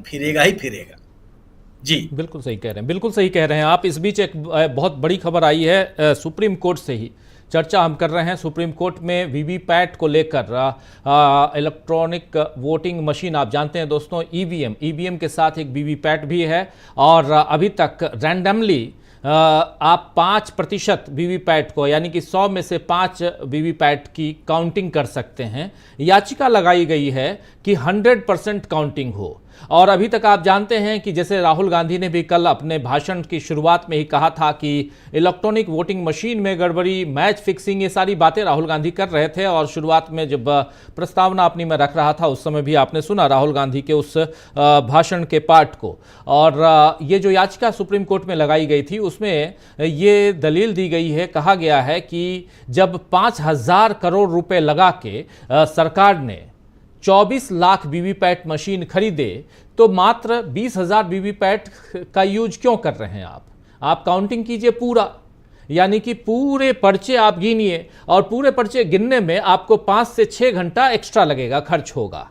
फिरेगा ही फिरेगा। जी बिल्कुल सही कह रहे हैं, बिल्कुल सही कह रहे हैं आप। इस बीच एक बहुत बड़ी खबर आई है सुप्रीम कोर्ट से ही चर्चा हम कर रहे हैं। सुप्रीम कोर्ट में वीवीपैट को लेकर इलेक्ट्रॉनिक वोटिंग मशीन, आप जानते हैं दोस्तों, ईवीएम के साथ एक वीवीपैट भी है और अभी तक रैंडमली आप 5% वीवीपैट को, यानी कि 100 में से 5 वीवीपैट की काउंटिंग कर सकते हैं। याचिका लगाई गई है कि 100% काउंटिंग हो। और अभी तक आप जानते हैं कि जैसे राहुल गांधी ने भी कल अपने भाषण की शुरुआत में ही कहा था कि इलेक्ट्रॉनिक वोटिंग मशीन में गड़बड़ी, मैच फिक्सिंग, ये सारी बातें राहुल गांधी कर रहे थे। और शुरुआत में जब प्रस्तावना अपनी में रख रहा था उस समय भी आपने सुना राहुल गांधी के उस भाषण के पार्ट को। और ये जो याचिका सुप्रीम कोर्ट में लगाई गई थी उसमें ये दलील दी गई है, कहा गया है कि जब 5,000 करोड़ रुपए लगा के सरकार ने 24 लाख वीवीपैट मशीन खरीदे तो मात्र 20,000 वीवीपैट का यूज क्यों कर रहे हैं आप काउंटिंग कीजिए पूरा, यानी कि पूरे पर्चे आप गिनिए और पूरे पर्चे गिनने में आपको 5 से 6 घंटा एक्स्ट्रा लगेगा, खर्च होगा।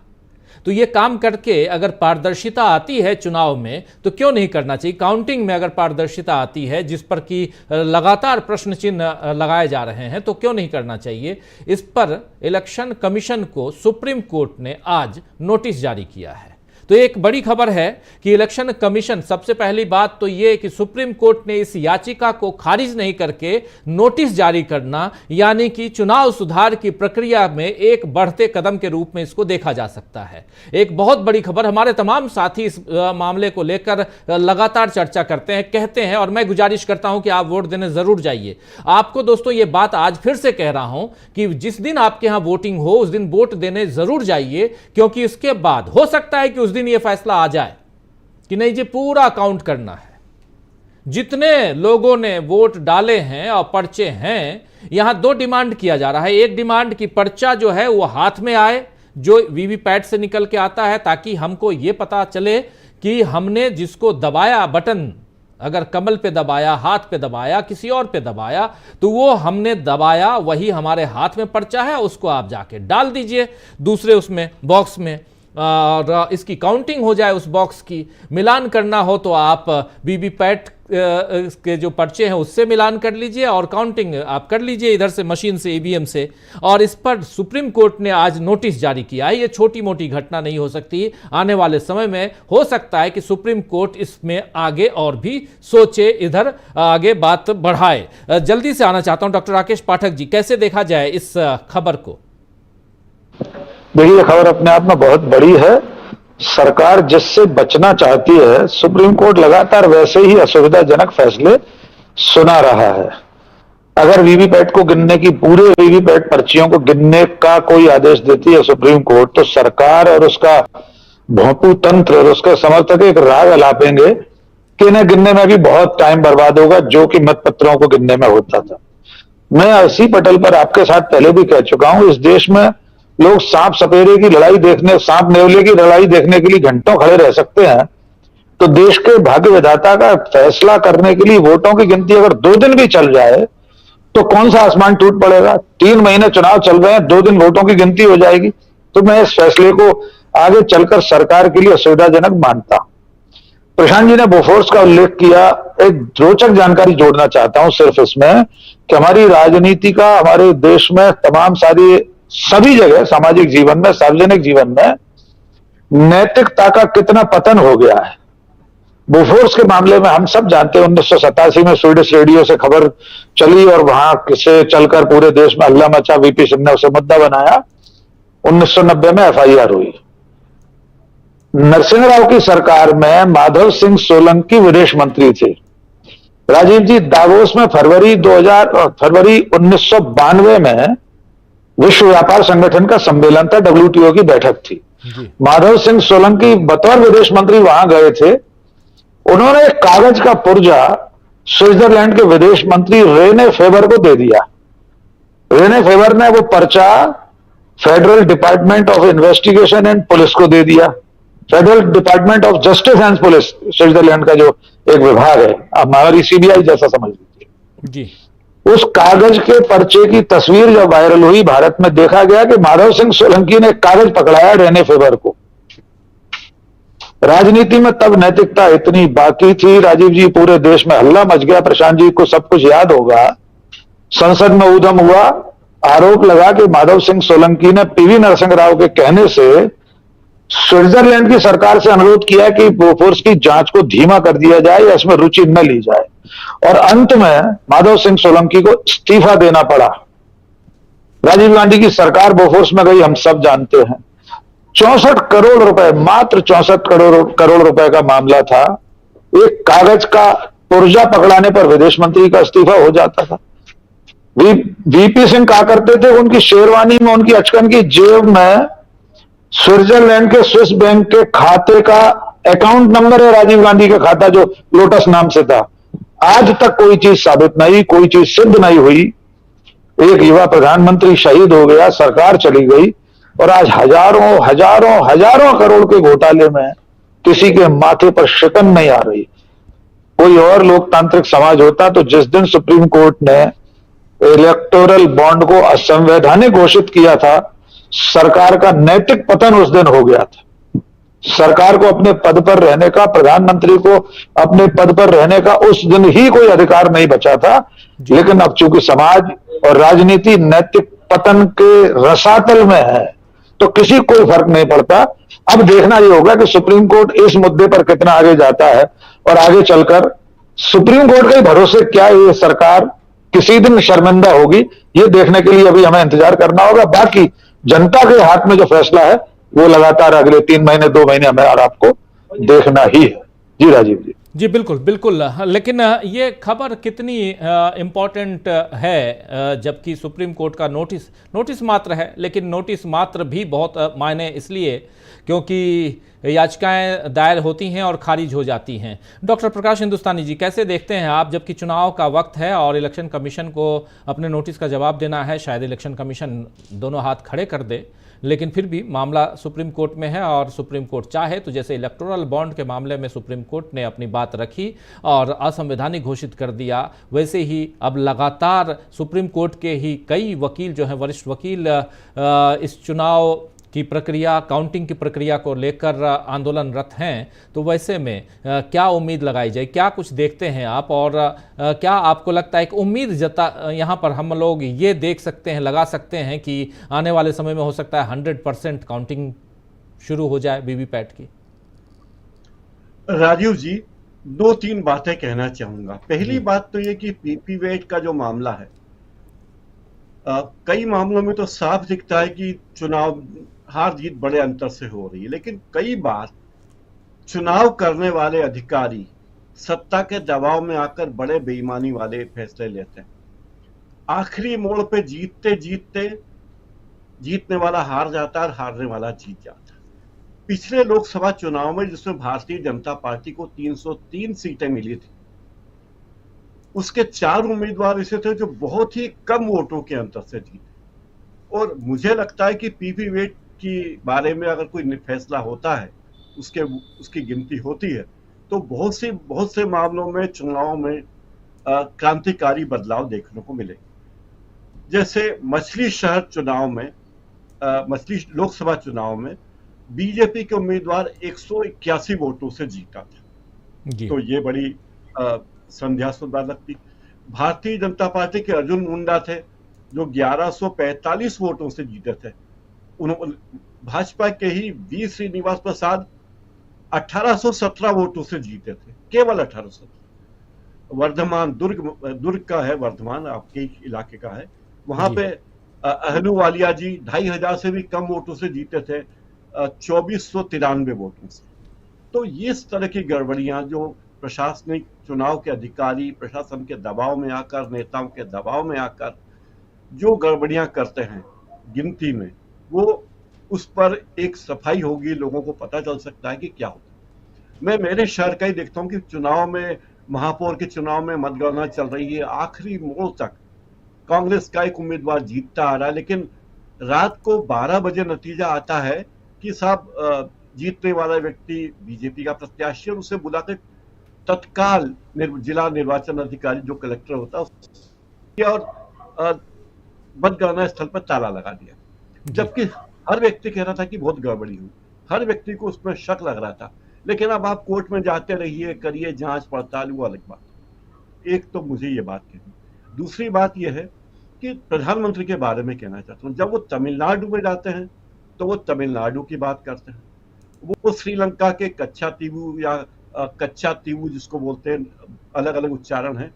तो ये काम करके अगर पारदर्शिता आती है चुनाव में तो क्यों नहीं करना चाहिए। काउंटिंग में अगर पारदर्शिता आती है जिस पर कि लगातार प्रश्न चिन्ह लगाए जा रहे हैं तो क्यों नहीं करना चाहिए। इस पर इलेक्शन कमीशन को सुप्रीम कोर्ट ने आज नोटिस जारी किया है। तो एक बड़ी खबर है कि इलेक्शन कमीशन, सबसे पहली बात तो यह कि सुप्रीम कोर्ट ने इस याचिका को खारिज नहीं करके नोटिस जारी करना, यानी कि चुनाव सुधार की प्रक्रिया में एक बढ़ते कदम के रूप में इसको देखा जा सकता है। एक बहुत बड़ी खबर। हमारे तमाम साथी इस मामले को लेकर लगातार चर्चा करते हैं, कहते हैं, और मैं गुजारिश करता हूं कि आप वोट देने जरूर जाइए। आपको दोस्तों ये बात आज फिर से कह रहा हूं कि जिस दिन आपके यहां वोटिंग हो उस दिन वोट देने जरूर जाइए, क्योंकि इसके बाद हो सकता है कि उस दिन यह फैसला आ जाए कि नहीं जी पूरा काउंट करना है। जितने लोगों ने वोट डाले हैं और पर्चे हैं, यहां 2 डिमांड किया जा रहा है। एक डिमांड की पर्चा जो है वो हाथ में आए, जो वीवीपैट से निकल के आता है, ताकि हमको यह पता चले कि हमने जिसको दबाया बटन, अगर कमल पे दबाया, हाथ पे दबाया, किसी और पे दबाया, तो वो हमने दबाया, वही हमारे हाथ में पर्चा है, उसको आप जाके डाल दीजिए दूसरे उसमें बॉक्स में और इसकी काउंटिंग हो जाए। उस बॉक्स की मिलान करना हो तो आप वीवीपैट के जो पर्चे हैं उससे मिलान कर लीजिए और काउंटिंग आप कर लीजिए इधर से, मशीन से, ईवीएम से। और इस पर सुप्रीम कोर्ट ने आज नोटिस जारी किया है। ये छोटी मोटी घटना नहीं हो सकती। आने वाले समय में हो सकता है कि सुप्रीम कोर्ट इसमें आगे और भी सोचे, इधर आगे बात बढ़ाए। जल्दी से आना चाहता हूं डॉक्टर राकेश पाठक जी, कैसे देखा जाए इस खबर को। देखिए, खबर अपने आप में बहुत बड़ी है। सरकार जिससे बचना चाहती है, सुप्रीम कोर्ट लगातार वैसे ही असुविधाजनक फैसले सुना रहा है। अगर वीवीपैट को गिनने की, पूरे वीवीपैट पर्चियों को गिनने का कोई आदेश देती है सुप्रीम कोर्ट, तो सरकार और उसका भोंपू तंत्र और उसके समर्थक एक राग अलापेंगे कि इन्हें गिनने में भी बहुत टाइम बर्बाद होगा, जो कि मतपत्रों को गिनने में होता था। मैं इसी पटल पर आपके साथ पहले भी कह चुका हूं, इस देश में लोग सांप सपेरे की लड़ाई देखने, सांप नेवले की लड़ाई देखने के लिए घंटों खड़े रह सकते हैं, तो देश के भाग्य विधाता का फैसला करने के लिए वोटों की गिनती अगर 2 दिन भी चल जाए तो कौन सा आसमान टूट पड़ेगा। 3 महीने चुनाव चल रहे हैं, 2 दिन वोटों की गिनती हो जाएगी। तो मैं इस फैसले को आगे चलकर सरकार के लिए असुविधाजनक मानता हूं। प्रशांत जी ने बोफोर्स का उल्लेख किया। एक रोचक जानकारी जोड़ना चाहता हूं सिर्फ इसमें कि हमारी राजनीति का, हमारे देश में तमाम सभी जगह, सामाजिक जीवन में, सार्वजनिक जीवन में नैतिकता का कितना पतन हो गया है। बोफोर्स के मामले में हम सब जानते हैं, 1987 में स्वीडिश रेडियो से खबर चली और वहां से चलकर पूरे देश में हल्ला मचा, वीपी सिंह ने उसे मुद्दा बनाया। 1990 में एफआईआर हुई। नरसिंह राव की सरकार में माधव सिंह सोलंकी विदेश मंत्री थे। राजीव जी, दावोस में फरवरी 1992 में विश्व व्यापार संगठन का सम्मेलन था, डब्ल्यूटीओ की बैठक थी। माधव सिंह सोलंकी बतौर विदेश मंत्री वहां गए थे। उन्होंने एक कागज का पुर्जा स्विट्जरलैंड के विदेश मंत्री रेने फेबर को दे दिया। रेने फेबर ने वो पर्चा federal department of investigation and police को दे दिया। Federal department of justice and police, Switzerland का जो एक विभाग है, आप हमारी सीबीआई जैसा समझ लीजिए जी। उस कागज के पर्चे की तस्वीर जब वायरल हुई भारत में, देखा गया कि माधव सिंह सोलंकी ने कागज पकड़ाया रेने फेबर को। राजनीति में तब नैतिकता इतनी बाकी थी राजीव जी, पूरे देश में हल्ला मच गया, प्रशांत जी को सब कुछ याद होगा। संसद में ऊधम हुआ, आरोप लगा कि माधव सिंह सोलंकी ने पीवी नरसिंह राव के कहने से स्विट्जरलैंड की सरकार से अनुरोध किया कि बोफोर्स की जांच को धीमा कर दिया जाए या इसमें रुचि न ली जाए, और अंत में माधव सिंह सोलंकी को इस्तीफा देना पड़ा। राजीव गांधी की सरकार बोफोर्स में गई, हम सब जानते हैं। 64 करोड़ रुपए, मात्र 64 करोड़ रुपए का मामला था। एक कागज का पुर्जा पकड़ाने पर विदेश मंत्री का इस्तीफा हो जाता था। वीपी सिंह कहा करते थे, उनकी शेरवानी में, उनकी अचकन की जेब में स्विट्जरलैंड के स्विस बैंक के खाते का अकाउंट नंबर है, राजीव गांधी का खाता जो लोटस नाम से था। आज तक कोई चीज साबित नहीं, कोई चीज सिद्ध नहीं हुई। एक युवा प्रधानमंत्री शहीद हो गया, सरकार चली गई, और आज हजारों हजारों हजारों करोड़ के घोटाले में किसी के माथे पर शिकन नहीं आ रही। कोई और लोकतांत्रिक समाज होता तो जिस दिन सुप्रीम कोर्ट ने इलेक्टोरल बॉन्ड को असंवैधानिक घोषित किया था, सरकार का नैतिक पतन उस दिन हो गया था। सरकार को अपने पद पर रहने का, प्रधानमंत्री को अपने पद पर रहने का उस दिन ही कोई अधिकार नहीं बचा था। लेकिन अब चूंकि समाज और राजनीति नैतिक पतन के रसातल में है, तो किसी कोई फर्क नहीं पड़ता। अब देखना यह होगा कि सुप्रीम कोर्ट इस मुद्दे पर कितना आगे जाता है, और आगे चलकर सुप्रीम कोर्ट के भरोसे क्या ये सरकार किसी दिन शर्मिंदा होगी, ये देखने के लिए अभी हमें इंतजार करना होगा। बाकी जनता के हाथ में जो फैसला है वो लगातार अगले 3 महीने 2 महीने हमें और आपको देखना ही है। जी राजीव जी। जी बिल्कुल बिल्कुल, लेकिन ये खबर कितनी इम्पॉर्टेंट है, जबकि सुप्रीम कोर्ट का नोटिस मात्र है, लेकिन नोटिस मात्र भी बहुत मायने इसलिए क्योंकि याचिकाएं दायर होती हैं और खारिज हो जाती हैं। डॉक्टर प्रकाश हिंदुस्तानी जी, कैसे देखते हैं आप, जबकि चुनाव का वक्त है और इलेक्शन कमीशन को अपने नोटिस का जवाब देना है, शायद इलेक्शन कमीशन दोनों हाथ खड़े कर दे, लेकिन फिर भी मामला सुप्रीम कोर्ट में है, और सुप्रीम कोर्ट चाहे तो जैसे इलेक्टोरल बॉन्ड के मामले में सुप्रीम कोर्ट ने अपनी बात रखी और असंवैधानिक घोषित कर दिया, वैसे ही अब लगातार सुप्रीम कोर्ट के ही कई वकील जो हैं, वरिष्ठ वकील, इस चुनाव की प्रक्रिया, काउंटिंग की प्रक्रिया को लेकर आंदोलनरत हैं। तो वैसे में क्या उम्मीद लगाई जाए, क्या कुछ देखते हैं आप, और क्या आपको लगता है एक उम्मीद यहाँ पर हम लोग ये देख सकते हैं, लगा सकते हैं कि आने वाले समय में हो सकता है 100% काउंटिंग शुरू हो जाए वीवीपैट की? राजीव जी, 2-3 बातें कहना चाहूंगा। पहली बात तो ये कि वीवीपैट का जो मामला है, कई मामलों में तो साफ दिखता है कि चुनाव हार जीत बड़े अंतर से हो रही है, लेकिन कई बार चुनाव करने वाले अधिकारी सत्ता के दबाव में आकर बड़े बेईमानी वाले फैसले लेते हैं। आखिरी मोड़ पे जीतने वाला हार जाता है और हारने वाला जीत जाता है। पिछले लोकसभा चुनाव में जिसमें भारतीय जनता पार्टी को 303 सीटें मिली थी, उसके 4 उम्मीदवार ऐसे थे जो बहुत ही कम वोटों के अंतर से जीते। और मुझे लगता है कि वीवीपैट की बारे में अगर कोई फैसला होता है, उसकी गिनती होती है, तो बहुत से मामलों में चुनाव में क्रांतिकारी बदलाव देखने को मिलेंगे। जैसे मछली शहर चुनाव में, मछली लोकसभा चुनाव में बीजेपी के उम्मीदवार 181 वोटों से जीता था, तो ये बड़ी संध्यास्पद बात लगती। भारतीय जनता पार्टी के अर्जुन मुंडा थे जो 1145 वोटों से जीते थे। भाजपा के ही वी श्रीनिवास प्रसाद 1817 वोटों से जीते थे, केवल 1817। वर्धमान, दुर्ग का है, वर्धमान आपके इलाके का है, वहां पे अहलूवालिया जी 2500 से भी कम वोटों से जीते थे, 2493 वोटों से। तो ये इस तरह की गड़बड़ियां जो प्रशासनिक चुनाव के अधिकारी प्रशासन के दबाव में आकर, नेताओं के दबाव में आकर जो गड़बड़ियां करते हैं गिनती में, वो उस पर एक सफाई होगी, लोगों को पता चल सकता है कि क्या होता है। मैं मेरे शहर का ही देखता हूं कि चुनाव में, महापौर के चुनाव में मतगणना चल रही है, आखिरी मोड़ तक कांग्रेस का एक उम्मीदवार जीतता आ रहा है, लेकिन रात को 12 बजे नतीजा आता है कि साहब जीतने वाला व्यक्ति बीजेपी का प्रत्याशी, और उसे बुलाकर तत्काल जिला निर्वाचन अधिकारी जो कलेक्टर होता है और मतगणना स्थल पर ताला लगा दिया। जबकि हर व्यक्ति कह रहा था कि बहुत गड़बड़ी हुई, हर व्यक्ति को उसमें शक लग रहा था, लेकिन अब आप कोर्ट में जाते रहिए, करिए जांच पड़ताल, वो अलग बात। एक तो मुझे ये बात कहनी। दूसरी बात यह है कि प्रधानमंत्री के बारे में कहना चाहता हूँ, जब वो तमिलनाडु में जाते हैं तो वो तमिलनाडु की बात करते हैं, वो श्रीलंका के कच्चा तीवू या कच्चा तीवू जिसको बोलते हैं, अलग अलग उच्चारण है,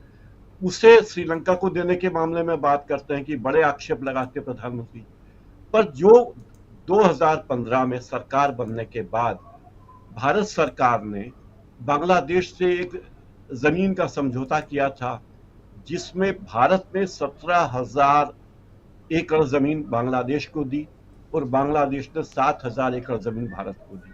उसे श्रीलंका को देने के मामले में बात करते हैं कि बड़े आक्षेप लगाते प्रधानमंत्री। पर जो 2015 में सरकार बनने के बाद भारत सरकार ने बांग्लादेश से एक जमीन का समझौता किया था, जिसमें भारत ने 17,000 एकड़ जमीन बांग्लादेश को दी और बांग्लादेश ने 7,000 एकड़ जमीन भारत को दी।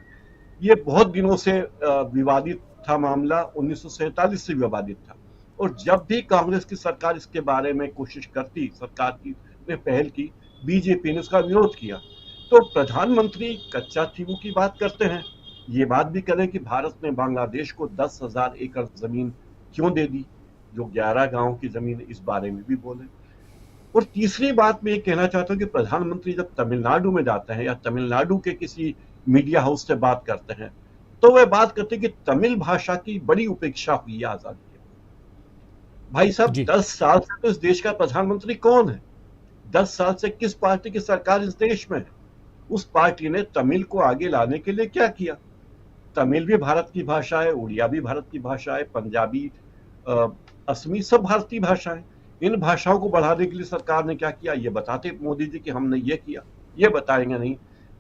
ये बहुत दिनों से विवादित था मामला, 1947 से विवादित था, और जब भी कांग्रेस की सरकार इसके बारे में कोशिश करती, सरकार की ने पहल की, बीजेपी ने इसका विरोध किया। तो प्रधानमंत्री कच्चा तीवू की बात करते हैं, ये बात भी करें कि भारत ने बांग्लादेश को 10,000 एकड़ जमीन क्यों दे दी, जो 11 गांव की जमीन, इस बारे में भी बोले। और तीसरी बात मैं ये कहना चाहता हूं कि प्रधानमंत्री जब तमिलनाडु में जाते हैं या तमिलनाडु के किसी मीडिया हाउस से बात करते हैं, तो वह बात करते हैं कि तमिल भाषा की बड़ी उपेक्षा हुई है आजादी के बाद। भाई साहब, 10 साल से तो इस देश का प्रधानमंत्री कौन है? 10 साल से किस पार्टी की सरकार इस देश में है? उस पार्टी ने तमिल को आगे लाने के लिए क्या किया? तमिल भी भारत की भाषा है, उड़िया भी भारत की भाषा है, पंजाबी, असमी, सब भारतीय भाषाएं। इन भाषाओं को बढ़ाने के लिए सरकार ने क्या किया? ये बताते मोदी जी कि हमने ये किया, ये बताएंगे नहीं।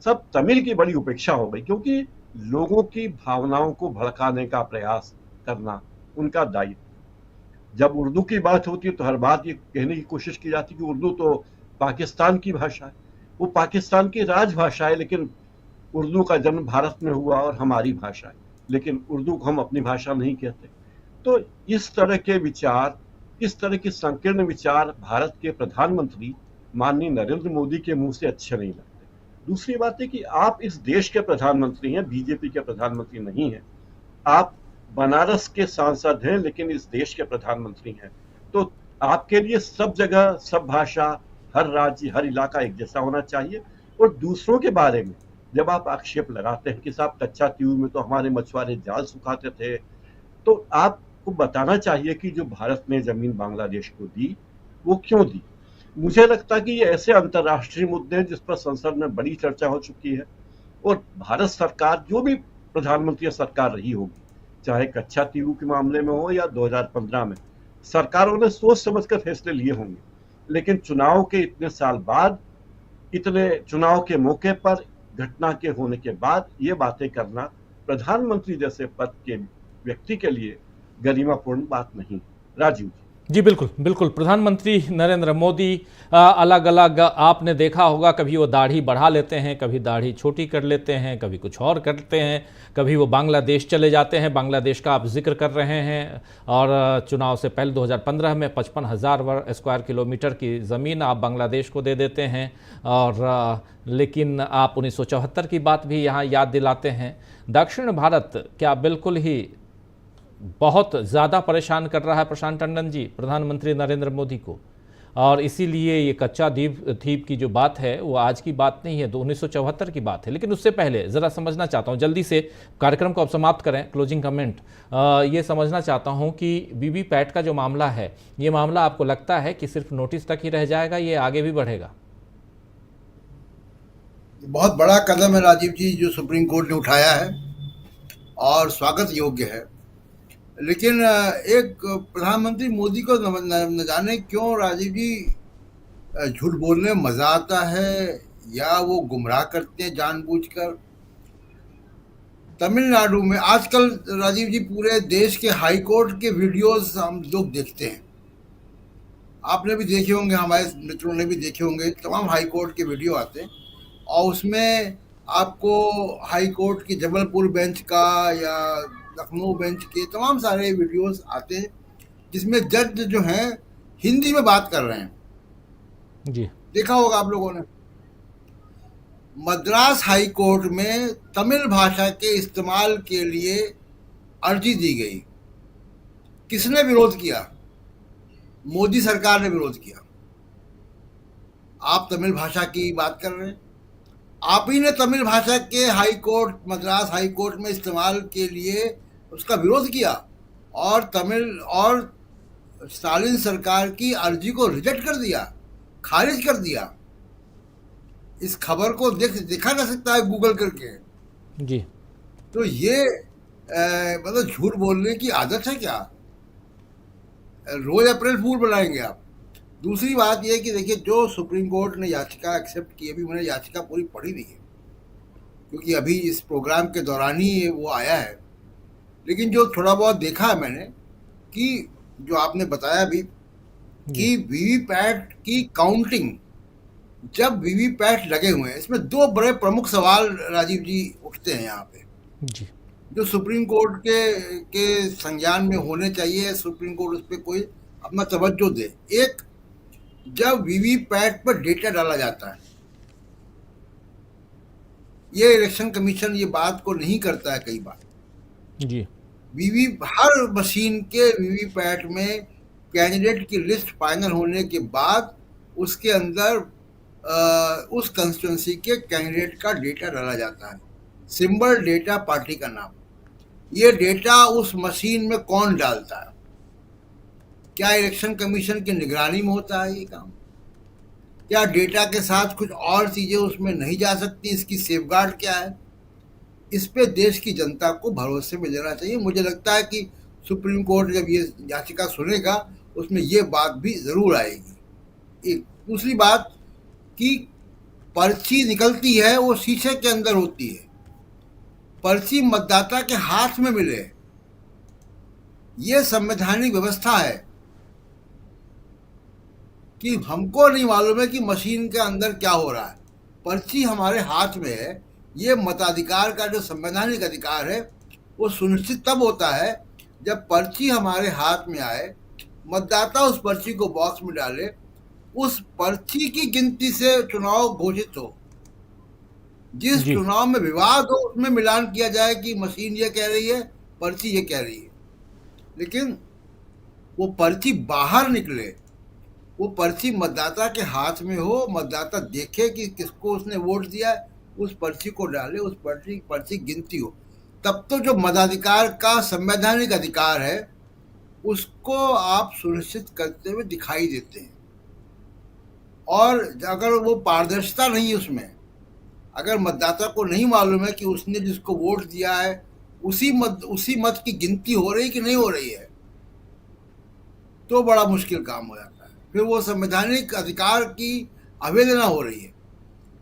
सब तमिल की बड़ी उपेक्षा हो गई, क्योंकि लोगों की भावनाओं को भड़काने का प्रयास करना उनका दायित्व। जब उर्दू की बात होती है तो हर बात ये कहने की कोशिश की जाती है कि उर्दू तो पाकिस्तान की भाषा है, वो पाकिस्तान की राजभाषा है, लेकिन उर्दू का जन्म भारत में हुआ और हमारी भाषा है, लेकिन उर्दू को हम अपनी भाषा नहीं कहते। तो इस तरह के विचार, इस तरह के संकीर्ण विचार भारत के प्रधानमंत्री माननीय नरेंद्र मोदी के मुंह से अच्छे नहीं लगते। दूसरी बात है कि आप इस देश के प्रधानमंत्री हैं, बीजेपी के प्रधानमंत्री नहीं हैं। आप बनारस के सांसद हैं, लेकिन इस देश के प्रधानमंत्री हैं। तो आपके लिए सब जगह, सब भाषा, हर राज्य, हर इलाका एक जैसा होना चाहिए। और दूसरों के बारे में जब आप आक्षेप लगाते हैं कि साहब कच्चा तीवू में तो हमारे मछुआरे जाल सुखाते थे, तो आपको बताना चाहिए कि जो भारत ने जमीन बांग्लादेश को दी, वो क्यों दी। मुझे लगता है कि ये ऐसे अंतर्राष्ट्रीय मुद्दे हैं जिस पर संसद में बड़ी चर्चा हो चुकी है, और भारत सरकार, जो भी प्रधानमंत्री सरकार रही होगी, चाहे कच्चा तीवू के मामले में हो या 2015 में, सरकारों ने सोच समझकर फैसले लिए होंगे। लेकिन चुनाव के इतने साल बाद, इतने चुनाव के मौके पर, घटना के होने के बाद ये बातें करना प्रधानमंत्री जैसे पद के व्यक्ति के लिए गरिमापूर्ण बात नहीं। राजीव जी बिल्कुल बिल्कुल। प्रधानमंत्री नरेंद्र मोदी अलग अलग आपने देखा होगा, कभी वो दाढ़ी बढ़ा लेते हैं, कभी दाढ़ी छोटी कर लेते हैं, कभी कुछ और करते हैं, कभी वो बांग्लादेश चले जाते हैं। बांग्लादेश का आप जिक्र कर रहे हैं, और चुनाव से पहले 2015 में 55,000 स्क्वायर किलोमीटर की ज़मीन आप बांग्लादेश को दे देते हैं। और लेकिन आप 1974 की बात भी यहाँ याद दिलाते हैं। दक्षिण भारत क्या बिल्कुल ही बहुत ज़्यादा परेशान कर रहा है प्रशांत टंडन जी प्रधानमंत्री नरेंद्र मोदी को, और इसीलिए ये कच्चा द्वीप की जो बात है वो आज की बात नहीं है, 1974 की बात है। लेकिन उससे पहले ज़रा समझना चाहता हूँ, जल्दी से कार्यक्रम को अब समाप्त करें, क्लोजिंग कमेंट, ये समझना चाहता हूँ कि वीवीपैट का जो मामला है, ये मामला आपको लगता है कि सिर्फ नोटिस तक ही रह जाएगा, ये आगे भी बढ़ेगा? बहुत बड़ा कदम है राजीव जी जो सुप्रीम कोर्ट ने उठाया है, और स्वागत योग्य है। लेकिन एक प्रधानमंत्री मोदी को न जाने क्यों राजीव जी झूठ बोलने में मजा आता है, या वो गुमराह करते हैं जानबूझकर। तमिलनाडु में आजकल राजीव जी पूरे देश के हाई कोर्ट के वीडियोस हम लोग देखते हैं, आपने भी देखे होंगे, हमारे मित्रों ने भी देखे होंगे, तमाम हाई कोर्ट के वीडियो आते हैं, और उसमें आपको हाई कोर्ट की जबलपुर बेंच का या लखनऊ बेंच के तमाम सारे वीडियोस आते हैं, जिसमें जज जो हैं हिंदी में बात कर रहे हैं। जी देखा होगा आप लोगों ने। मद्रास हाई कोर्ट में तमिल भाषा के इस्तेमाल के लिए अर्जी दी गई। किसने विरोध किया? मोदी सरकार ने विरोध किया। आप तमिल भाषा की बात कर रहे हैं। आप ही ने तमिल भाषा के high court, Madras high court में इस्तेमाल के लिए उसका विरोध किया और तमिल और स्टालिन सरकार की अर्जी को रिजेक्ट कर दिया, खारिज कर दिया। इस खबर को देखा जा सकता है गूगल करके। जी। तो ये मतलब झूठ बोलने की आदत है क्या? रोज अप्रैल फूल बनाएंगे आप। दूसरी बात यह कि देखिए, जो सुप्रीम कोर्ट ने याचिका एक्सेप्ट की, अभी मैंने याचिका पूरी पढ़ी नहीं है क्योंकि अभी इस प्रोग्राम के दौरान ही वो आया है, लेकिन जो थोड़ा बहुत देखा है मैंने कि जो आपने बताया अभी कि वीवीपैट की काउंटिंग, जब वीवीपैट लगे हुए हैं, इसमें दो बड़े प्रमुख सवाल राजीव जी उठते हैं यहाँ पे जी। जो सुप्रीम कोर्ट के संज्ञान में होने चाहिए। सुप्रीम कोर्ट उस पर कोई अपना तवज्जो दे। एक, जब वीवीपैट पर डेटा डाला जाता है, ये इलेक्शन कमीशन ये बात को नहीं करता है कई बार। जी। हर मशीन के वीवीपैट में कैंडिडेट की लिस्ट फाइनल होने के बाद उसके अंदर उस कंस्टिट्यूंसी के कैंडिडेट का डेटा डाला जाता है, सिंबल डेटा, पार्टी का नाम। ये डेटा उस मशीन में कौन डालता है? क्या इलेक्शन कमीशन की निगरानी में होता है ये काम? क्या डेटा के साथ कुछ और चीजें उसमें नहीं जा सकती? इसकी सेफगार्ड क्या है? इस पे देश की जनता को भरोसे में लेना चाहिए। मुझे लगता है कि सुप्रीम कोर्ट जब ये याचिका सुनेगा उसमें ये बात भी जरूर आएगी। एक दूसरी बात कि पर्ची निकलती है वो शीशे के अंदर होती है, पर्ची मतदाता के हाथ में मिले, ये संवैधानिक व्यवस्था है कि हमको नहीं मालूम है कि मशीन के अंदर क्या हो रहा है। पर्ची हमारे हाथ में है। ये मताधिकार का जो संवैधानिक अधिकार है वो सुनिश्चित तब होता है जब पर्ची हमारे हाथ में आए, मतदाता उस पर्ची को बॉक्स में डाले, उस पर्ची की गिनती से चुनाव घोषित हो। जिस चुनाव में विवाद हो उसमें मिलान किया जाए कि मशीन ये कह रही है, पर्ची ये कह रही है, लेकिन वो पर्ची बाहर निकले, वो पर्ची मतदाता के हाथ में हो, मतदाता देखे कि किसको उसने वोट दिया है, उस पर्ची को डाले, उस पर्ची गिनती हो, तब तो जो मताधिकार का संवैधानिक अधिकार है उसको आप सुनिश्चित करते हुए दिखाई देते हैं। और अगर वो पारदर्शिता नहीं है उसमें, अगर मतदाता को नहीं मालूम है कि उसने जिसको वोट दिया है उसी मत की गिनती हो रही कि नहीं हो रही है, तो बड़ा मुश्किल काम हो जाता है। फिर वो संवैधानिक अधिकार की अवहेलना हो रही है।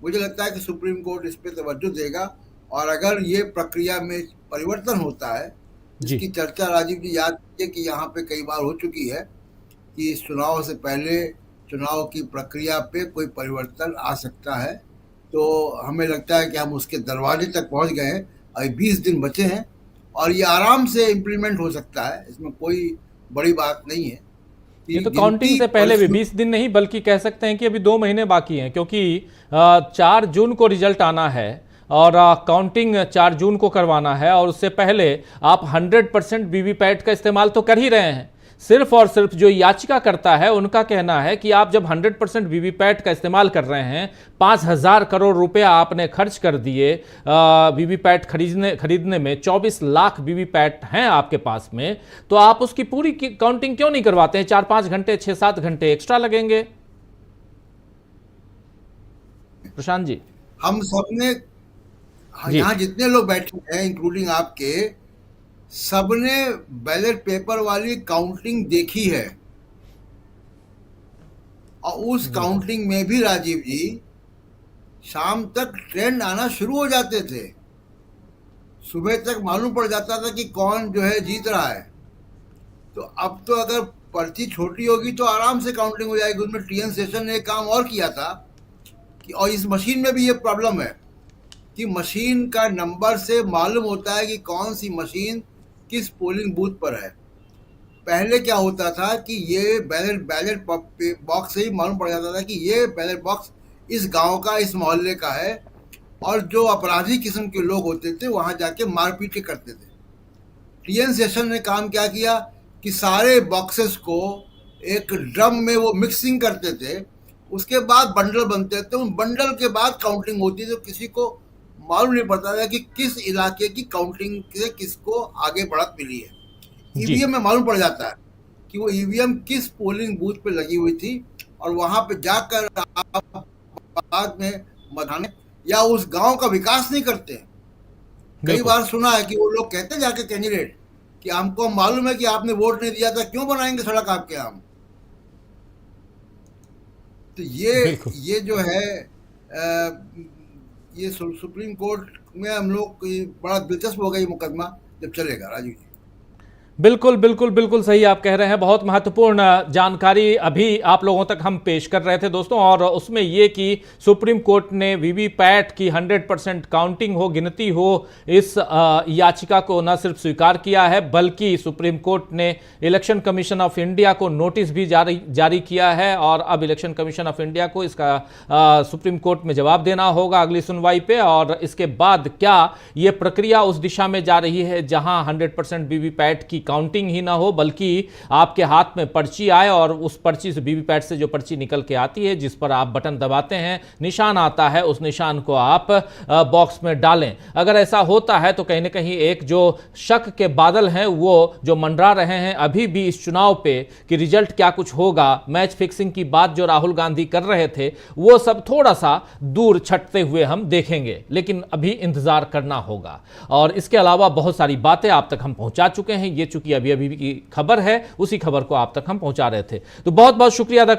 मुझे लगता है कि सुप्रीम कोर्ट इस पर तवज्जो देगा और अगर ये प्रक्रिया में परिवर्तन होता है, जिसकी चर्चा राजीव जी याद कीजिए कि यहाँ पे कई बार हो चुकी है कि इस चुनाव से पहले चुनाव की प्रक्रिया पे कोई परिवर्तन आ सकता है, तो हमें लगता है कि हम उसके दरवाजे तक पहुँच गए हैं। अभी 20 दिन बचे हैं और ये आराम से इम्प्लीमेंट हो सकता है, इसमें कोई बड़ी बात नहीं है। ये तो काउंटिंग से पहले भी 20 दिन नहीं बल्कि कह सकते हैं कि अभी 2 महीने बाकी हैं, क्योंकि 4 जून को रिजल्ट आना है और काउंटिंग 4 जून को करवाना है और उससे पहले आप 100% वीवीपैट का इस्तेमाल तो कर ही रहे हैं। सिर्फ और सिर्फ जो याचिका करता है उनका कहना है कि आप जब 100% वीवीपैट का इस्तेमाल कर रहे हैं, 5,000 करोड़ रुपया आपने खर्च कर दिए वीवीपैट खरीदने में, 24 लाख वीवीपैट हैं आपके पास में, तो आप उसकी पूरी काउंटिंग क्यों नहीं करवाते हैं? 4-5 घंटे 6-7 घंटे एक्स्ट्रा लगेंगे। प्रशांत जी, हम सबने यहाँ जितने लोग बैठे हैं इंक्लूडिंग आपके, सबने बैलेट पेपर वाली काउंटिंग देखी है और उस काउंटिंग में भी राजीव जी शाम तक ट्रेंड आना शुरू हो जाते थे, सुबह तक मालूम पड़ जाता था कि कौन जो है जीत रहा है। तो अब तो अगर पर्ची छोटी होगी तो आराम से काउंटिंग हो जाएगी। उसमें टीएन सेशन ने काम और किया था कि, और इस मशीन में भी ये प्रॉब्लम है कि मशीन का नंबर से मालूम होता है कि कौन सी मशीन किस पोलिंग बूथ पर है। पहले क्या होता था कि ये बैलेट बॉक्स से ही मालूम पड़ जाता था कि ये बैलेट बॉक्स इस गांव का, इस मोहल्ले का है, और जो अपराधी किस्म के लोग होते थे वहां जाके मारपीट करते थे। टीएन सेशन ने काम क्या किया कि सारे बॉक्सेस को एक ड्रम में वो मिक्सिंग करते थे, उसके बाद बंडल बनते थे, उन बंडल के बाद काउंटिंग होती थी, तो किसी को मालूम नहीं पड़ता था कि किस इलाके की काउंटिंग से किसको आगे बढ़त मिली है। जी। ईवीएम में मालूम पड़ जाता है कि वो ईवीएम किस पोलिंग बूथ पे लगी हुई थी, और वहां पे जाकर आप बाद में मतदान या उस गांव का विकास नहीं करते हैं। कई बिल्कुल। बार सुना है कि वो लोग कहते हैं जाके कैंडिडेट कि हमको मालूम है कि आपने वोट नहीं दिया था, क्यों बनाएंगे सड़क आपके हम। तो बिल्कुल। ये जो है ये सुप्रीम कोर्ट में हम लोग बड़ा दिलचस्प होगा ये मुकदमा जब चलेगा। राजीव जी, बिल्कुल बिल्कुल बिल्कुल सही आप कह रहे हैं। बहुत महत्वपूर्ण जानकारी अभी आप लोगों तक हम पेश कर रहे थे दोस्तों, और उसमें ये कि सुप्रीम कोर्ट ने वीवीपैट की 100% काउंटिंग हो, गिनती हो, इस याचिका को न सिर्फ स्वीकार किया है बल्कि सुप्रीम कोर्ट ने इलेक्शन कमीशन ऑफ इंडिया को नोटिस भी जारी किया है, और अब इलेक्शन कमीशन ऑफ इंडिया को इसका सुप्रीम कोर्ट में जवाब देना होगा अगली सुनवाई पे। और इसके बाद क्या ये प्रक्रिया उस दिशा में जा रही है जहां 100% वीवीपैट की काउंटिंग ही ना हो बल्कि आपके हाथ में पर्ची आए और उस पर्ची से वीवीपैट से जो पर्ची निकल के आती है, जिस पर आप बटन दबाते हैं, निशान आता है, उस निशान को आप बॉक्स में डालें। अगर ऐसा होता है तो कहीं ना कहीं एक जो शक के बादल हैं वो जो मंडरा रहे हैं अभी भी इस चुनाव पे कि रिजल्ट क्या कुछ होगा, मैच फिक्सिंग की बात जो राहुल गांधी कर रहे थे, वो सब थोड़ा सा दूर छटते हुए हम देखेंगे। लेकिन अभी इंतजार करना होगा। और इसके अलावा बहुत सारी बातें आप तक हम पहुंचा चुके हैं। ये चूंकि अभी की खबर है, उसी खबर को आप तक हम पहुंचा रहे थे। तो बहुत बहुत शुक्रिया अदा